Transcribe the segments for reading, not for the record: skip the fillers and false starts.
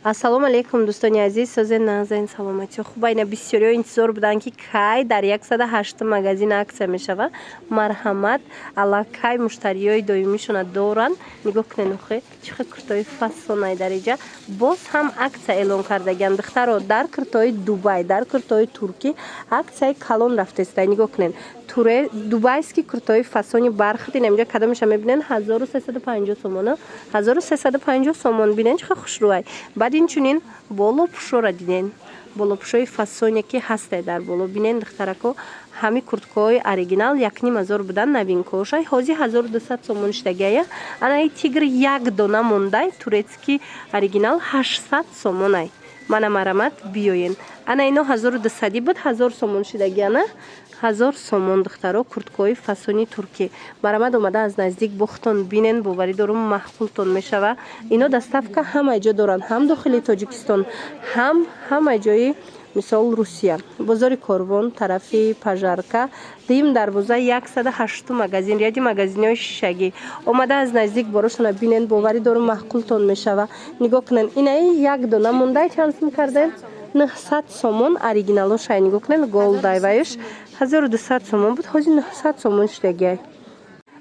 ассалому алейкум дӯстони азиз, созе назаин саломати хуб. Ина бисёриҳо интизор буданд ки кай дар 108 магазин аксия мешава. Марҳамат, аллакай муштариёи доимишона доранд. Нигоҳ кунед охе чихе куртои фасонай дариҷа боз ҳам аксия эълон кардагианд. Духтаро дар куртои Дубай, дар куртои туркӣ аксияи калон рафтаистай. Нигоҳ кунед дубайский куртои фасони бархат ин инҷа кадомиша мебинен 1350 сомона, 1350 сомон бинен чихе хушрӯай. Баъд инчунин болопӯшора диден, болопӯшои фасоне ки ҳасте дар боло бинен. Духтарако ҳами курткаҳои оригинал 1500 буданд, новинкаошай ҳозир 1200 сомон шидагия. Анаи тигр як дона мондай турецкий оригинал 800 сомонай. Мана марамат биёен. Ана ино 1200 буд, 1000 сомон шидагия на 1000 сомон. Духтаро курткаҳои фасони туркӣ марамад омада аз наздик бохтон бинен, боварӣ дорум маҳқултон мешава. Ино доставка ҳама ҷо доранд, ҳам дохили Тоҷикистон, ҳам ҳама ҷои мисол Русия. Бозори Корвон, тарафи Пажарка, дим дарвоза 108 магазин, ряди магазинҳои шишагӣ омада аз наздик борошона бинен, боварӣ дорум маҳқултон мешава. Нигоҳ кунен инаи як дона мондай чанд сум карден 900 сомон оригиналошай. Нигоҳ кунен голдайваюш 1200 сомон буд, ҳозир 900 сомон шидагиай.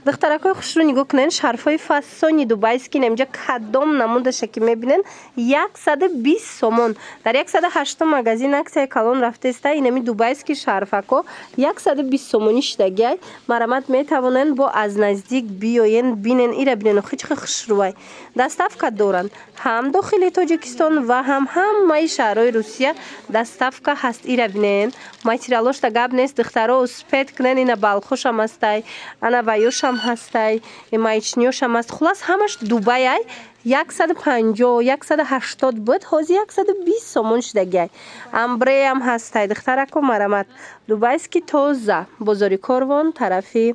Духтаракои хушрӯ нигоҳ кунен шарфҳои фасони дубайски инҷа кадом намудаша ки мебинен 120 сомон. Дар 108 магазин аксияи калон рафтаиста инами дубайски шарфако 120 сомонӣ шидагиай. Марамат метавонен бо аз наздик биёен бинен, ира бинен охи чихе хушрӯай. Доставка доранд ҳам дохили Тоҷикистон ва ҳам ҳамаи шаҳрҳои Русия доставка ҳаст. Ира бинен материалошта гап нест. Духтаро успед кунен ина балхошам ҳастай, ана ваёшам ҳастай, маичниёшам ҳаст. Хулас ҳамаш Дубайай 150 180 буд, ҳозир 120 сомон шидагиай. Амбреям ҳастай. Духтарако марамат дубайски тоза, бозори Корвон, тарафи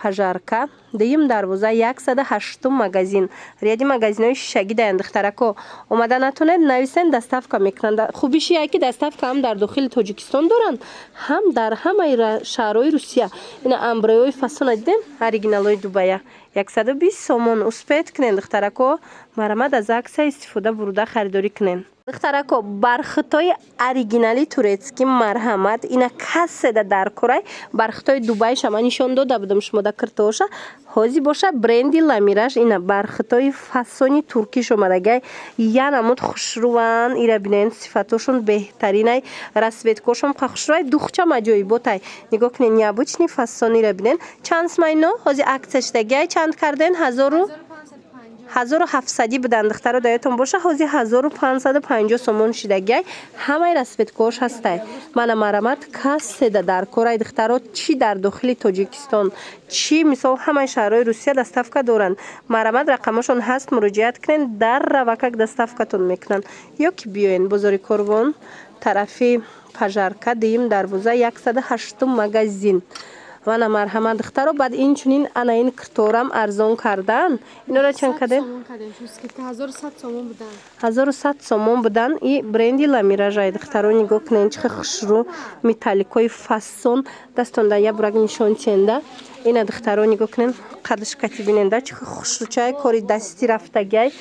Пажарка, дим дарвоза 108 магазин, ряди магазинҳои шишагӣ даянд. Духтарако омада натонед нависен, доставка мекунанд. Хубиши ай ки доставка ҳам дар дохили Тоҷикистон доранд, ҳам дар ҳамаи шаҳрҳои Русия. Ина амбреҳои фасона дидем, оригиналҳои Дубая 120 сомон. Успед кунен духтарако марамад аз аксия истифода бурда харидорӣ кунен. Духтарако бархатҳои оригинали турецкӣ марҳамат ина касседа дар корай бархатҳои Дубай шама нишон дода будам шумода киртооша ҳозир боша бренди ламираш ина бархатҳои фасони туркӣ шомадагай янамуд хушрӯван. Ира бинен сифатошон беҳтаринай, расветкошон қа хушрӯвай, духчам аҷоиботай. Нигоҳ кунен необычни фасон. Ира бинен чанд смайно ҳозир аксия шидагиай чанд карден 1700 буданд. Духтаро даётон боша ҳозир 1550 сомон шидагиай. ҳамаи расветкаош ҳастай. Мана марамат касседа дар корай. Духтаро чи дар дохили Тоҷикистон, чи мисол ҳамаи шаҳрҳои Русия доставка доранд. Марамат рақамашон ҳаст, муроҷиат кунен, дар равакак доставкатон мекунанд. ё ки биёен бозори Корвон, тарафи Пажарка, дим дарвоза 108 магазин. Мана марҳамат духтаро баъд инчунин ана ин курторам арзон кардан. Инора чанд кадем? 1100 сомон будан. И бренди ламиражай. Духтаро нигоҳ кунен чихе хушрӯ металликои фасон дастон дар я бурак нишон ченда. Ина духтаро нигоҳ кунен қадышкати биненда чихе хушрӯчай кори дастӣ рафтагиай.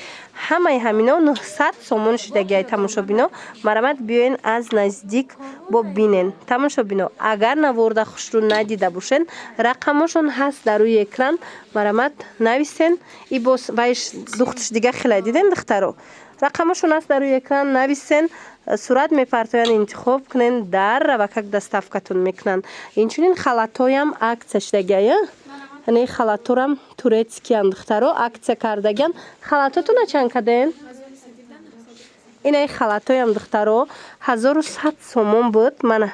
ҳамаи ҳамино 900 сомон шидагиай. Тамошобино марамат биёен аз наздик бо бинен. Тамошобино агар наворда хушрӯ надида бошен рақамошон ҳаст дар рӯи экран. Марамат нависен и бос вайш духташ дига хелай диден духтаро рақамошон ҳаст дар рӯи экран. Нависен сурат мепартоян, интихоб кунен, дар равакак доставкатон мекунанд. Инчунин халатҳоям аксия шидагиай. Ане халаторам турецкиянд. Духтаро аксия кардагиан. Халатотуна чанд каден? Инаи халатоям духтаро 1100 сомон буд. Мана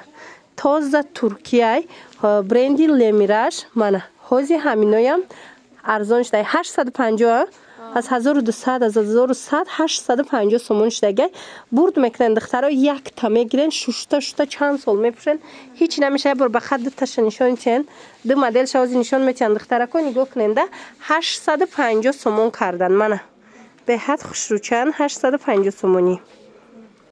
тоза туркияй бренди лемираш. Мана ҳозир ҳаминоям арзон шидай 850 аз 1200 аз 1100 850 сомон шидагай. Бурд мекунен духтаро якта мегирен шушта чанд сол мепӯшен ҳеч намеша. Я бор ба хат дуташа нишон чен ду моделша ҳозир нишон метиҳанд. Духтарако нигоҳ куненда 850 сомон кардан. Мана беҳад хушрӯчан 850 сомонӣ.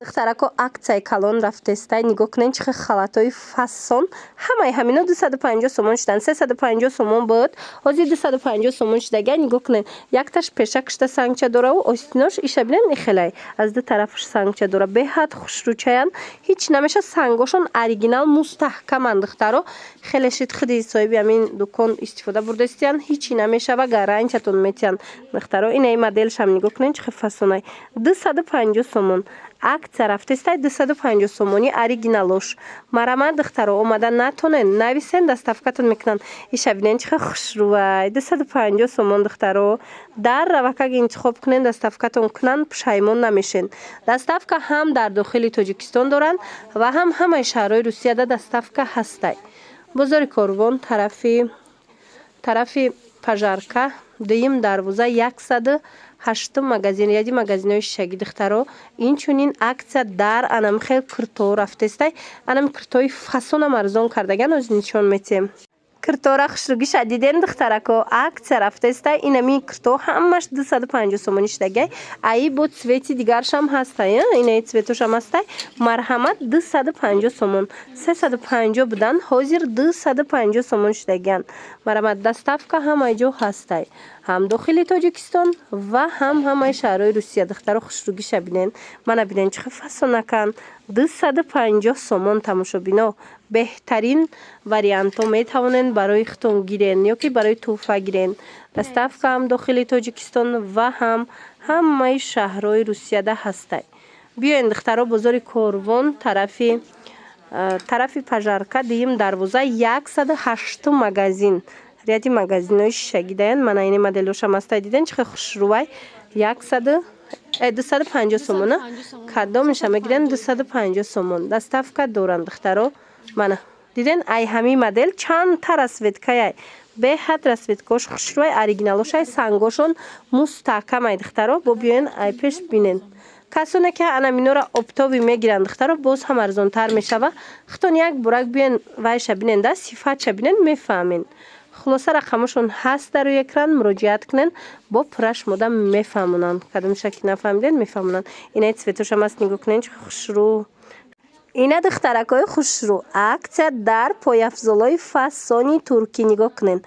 духтарако акцияи калон рафтестай нигоҳ кунед чихе халатои фасон ҳамаи ҳамино 250 сомон шудан. 350 сомон буд, ҳозир 250 сомон шудага. нигоҳ кунед якташ пешакшта сангча дораву остинош иша бинем ихелай аз ду тарафаш сангча дора. беҳад хушрӯчаян, ҳеҷ намеша. сангошон оригинал мустаҳкаман духтаро. хеле шид худи соҳиби ҳамин дукон истифода бурдастиян, ҳеҷи намешава, гарантиятон метиҳанд духтаро. инаи моделшам нигоҳ кунед чихе фасонай 250 сомон. акция рафтестай 250 сомони оригиналош. Марамад духтаро омада натонен нависен доставкатон мекунан. иша бинен чихе хушрӯвай 250 сомон духтаро. дар равакаги интихоб кунен доставкатон кунан, пушаймон намешен. доставка ҳам дар дохили Тоҷикистон доранд ва ҳам ҳамаи шаҳрҳои Русияда доставка ҳастай. бозори Корвон тарафи Пажарка дуюм дарвоза 108 магазин яди магазинои шишагӣ духтаро. инчунин акция дар анамихел кирто рафтестай. анам киртои фасонам арзон кардаган оз нишон метиҳем. киртора хушрӯгиша диден духтарако. акция рафтестай. инами кирто ҳамаш 250 сомони шудагай. аи бо цвети дигаршам ҳастай. инаи цветошам ҳастай. марҳамат 250 сомон. 350 будан, ҳозир 250 сомон шудаган. марҳамат доставка ҳамаи ҷо ҳастай, ҳам дохили Тоҷикистон ва ҳам ҳамаи шаҳрҳои Русия. духтаро хушрӯгиша бинен, мана бинен чихе фасонакан. 250 сомон тамошобино. беҳтарин вариантҳо метавонен барои хитон гирен ё ки барои тӯҳфа гирен. доставка ҳам дохили Тоҷикистон ва ҳам ҳамаи шаҳрҳои Русияда ҳастай. биёен духтаро бозори Корвон тарафи Пажарка дуюм дарвоза 108 магазин ряди магазинои шишагӣ даян. мана ини моделошам ҳастай. диден чихе хушрӯвай 250 сомона. кадомиша мегирен 250 сомон. доставка доранд духтаро. мана диден ай ҳами модел чандта расветкаяй. беҳад расветкош хушрӯвай оригиналошай. сангошон мустаҳкамай духтаро. бо биёен ай пеш бинен. касоне ки анаминора обтоби мегиранд духтаро боз ҳам арзонтар мешава. хитон як бурак биёен вайша бинен да сифатша бинен мефаҳмен. хулоса рақамошон ҳаст дар рӯи экран. муроҷиат кунен, бо пураш мода мефаҳмонанд. кадомиша ки нафаҳмиден мефаҳмонанд. инаи цветошам ҳаст, нигоҳ кунен чихе хушрӯ. ина духтаракои хушрӯ. акция дар пойафзолои фасони туркӣ. нигоҳ кунен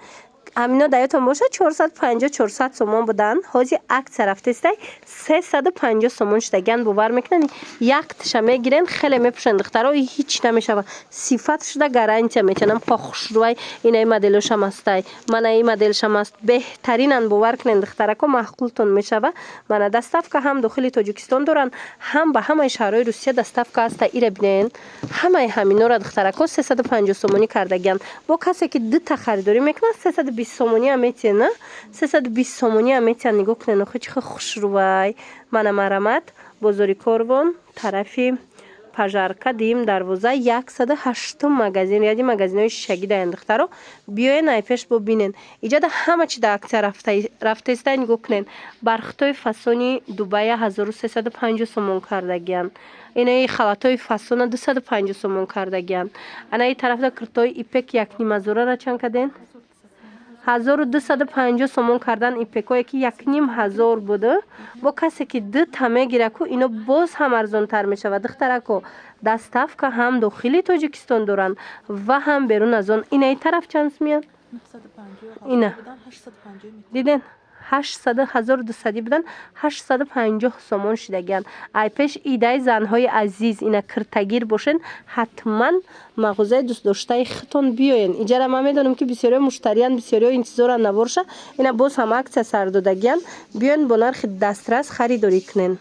ҳамино даётон боша 450-400 сомон будан. ҳозир акция рафтестай 350 сомон шудаган. бовар мекунанд яктиша мегирен, хеле мепӯшанд духтаро. ҳеҷ намешава, сифат шуда гарантия метиҳанам. ха хушрӯвай инаи моделошам ҳастай. мана и моделшам ҳаст. беҳтаринан, бовар кунед духтарако, маҳқултон мешава. мана доставка ҳам дохили Тоҷикистон доранд, ҳам ба ҳамаи шаҳрҳои Русия доставка ҳастай. ира бинен ҳамаи ҳаминора духтарако 350 сомонӣ кардаган. бо касе ки дута харидорӣ мекунад 320 сомони ҳам метиҳен. 320 сомони ҳам метиҳан. нигоҳ кунен охи чихе хушрӯвай. мана марамат бозори Корвон тарафи Пажарка дуюм дарвоза 108 магазин яди магазинои шишагӣ даян духтаро. биёен ай пеш бо бинен. иҷода ҳама чи да акция рафтестай. нигоҳ кунен бархтои фасони Дубая 1350 сомон кардагиян. инаи халатои фасона 250 сомон кардагиян. анаи тарафда киртои ипек 1,5 чанд каден 1250 сомон кардан. ипекое ки 1500 буду. бо касе ки дута мегираку ино боз ҳам арзонтар мешавад духтарако. доставка ҳам дохили Тоҷикистон доранд ва ҳам берун аз он. инаи тараф чанд меяд? ина диден 1200 будан 850 сомон шудаган. ай пеш идаи занҳои азиз ина киртагир бошен, ҳатман мағозаи дӯстдоштаи хитон биёен. иҷара ман медонам ки бисёриҳо муштариян, бисёриҳо интизоран наворша. ина боз ҳам акция сар додагиян. биёен бо нархи дастрас харидорӣ кунен.